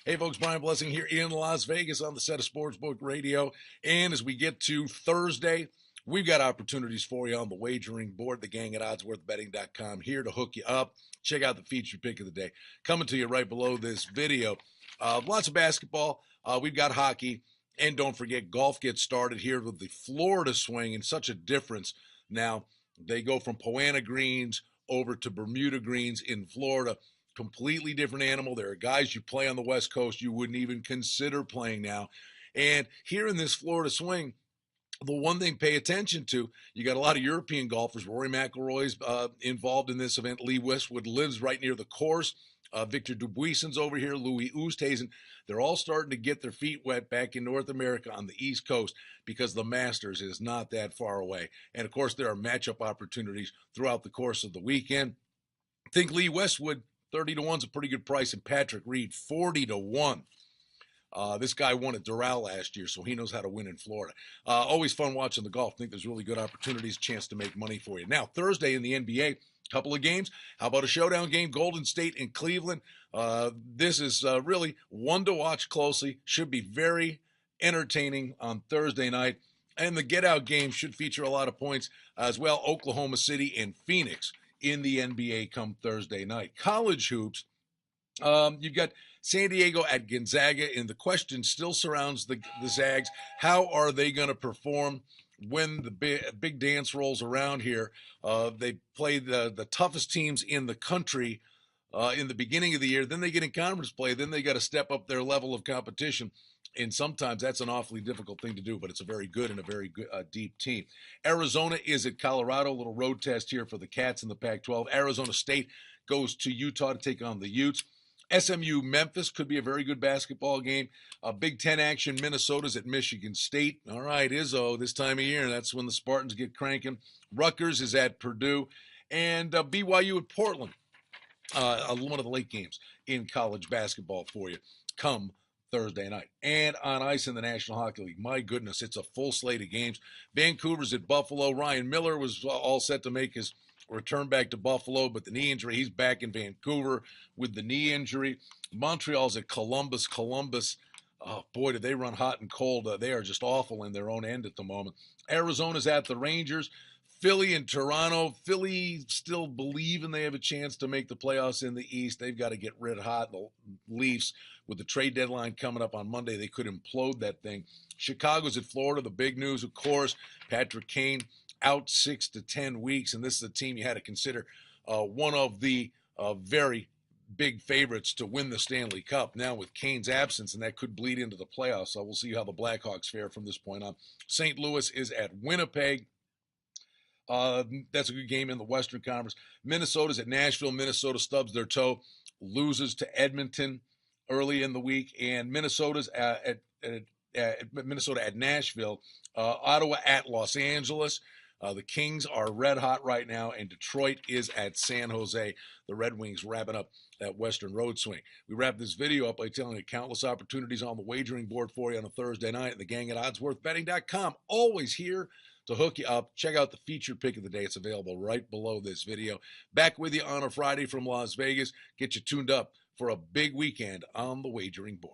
Hey, folks, Brian Blessing here in Las Vegas on the set of Sportsbook Radio. And as we get to Thursday, we've got opportunities for you on the wagering board. The gang at oddsworthbetting.com here to hook you up. Check out the featured pick of the day coming to you right below this video. Lots of basketball. We've got hockey. And don't forget, golf gets started here with the Florida swing, and such a difference. Now, they go from Poa annua greens over to Bermuda greens in Florida. Completely different animal. There are guys you play on the West Coast you wouldn't even consider playing now. And here in this Florida swing, the one thing pay attention to, you got a lot of European golfers. Rory McIlroy's involved in this event. Lee Westwood lives right near the course. Victor Dubuison's over here. Louis Oosthuizen. They're all starting to get their feet wet back in North America on the East Coast because the Masters is not that far away. And, of course, there are matchup opportunities throughout the course of the weekend. I think Lee Westwood, 30 to 1 is a pretty good price, and Patrick Reed, 40 to 1. This guy won at Doral last year, so he knows how to win in Florida. Always fun watching the golf. I think there's really good opportunities, chance to make money for you. Now, Thursday in the NBA, couple of games. How about a showdown game? Golden State and Cleveland. This is really one to watch closely. Should be very entertaining on Thursday night. And the get-out game should feature a lot of points as well. Oklahoma City and Phoenix in the NBA come Thursday night. College hoops, you've got San Diego at Gonzaga, and the question still surrounds the Zags. How are they going to perform when the big dance rolls around here? They play the toughest teams in the country in the beginning of the year. Then they get in conference play. Then they got to step up their level of competition. And sometimes that's an awfully difficult thing to do, but it's a very good and a very good, deep team. Arizona is at Colorado, a little road test here for the Cats in the Pac-12. Arizona State goes to Utah to take on the Utes. SMU Memphis could be a very good basketball game. Big Ten action, Minnesota's at Michigan State. All right, Izzo, this time of year, that's when the Spartans get cranking. Rutgers is at Purdue. And BYU at Portland. One of the late games in college basketball for you come Thursday night. And on ice in the National Hockey League, my goodness, it's a full slate of games. Vancouver's at Buffalo. Ryan Miller was all set to make his return back to Buffalo, but the knee injury, he's back in Vancouver with the knee injury. Montreal's at Columbus. Oh, boy, did they run hot and cold. They are just awful in their own end at the moment. Arizona's at the Rangers. Philly and Toronto. Philly still believing they have a chance to make the playoffs in the East. They've got to get red hot. The Leafs, with the trade deadline coming up on Monday, they could implode that thing. Chicago's at Florida. The big news, of course, Patrick Kane out 6 to 10 weeks, and this is a team you had to consider one of the very big favorites to win the Stanley Cup. Now with Kane's absence, and that could bleed into the playoffs, so we'll see how the Blackhawks fare from this point on. St. Louis is at Winnipeg. That's a good game in the Western Conference. Minnesota's at Nashville. Minnesota stubs their toe, loses to Edmonton early in the week, and Minnesota's Minnesota at Nashville. Ottawa at Los Angeles. The Kings are red hot right now, and Detroit is at San Jose. The Red Wings wrapping up that Western Road swing. We wrap this video up by telling you countless opportunities on the wagering board for you on a Thursday night. And the gang at oddsworthbetting.com, always here to hook you up. Check out the featured pick of the day. It's available right below this video. Back with you on a Friday from Las Vegas. Get you tuned up for a big weekend on the wagering board.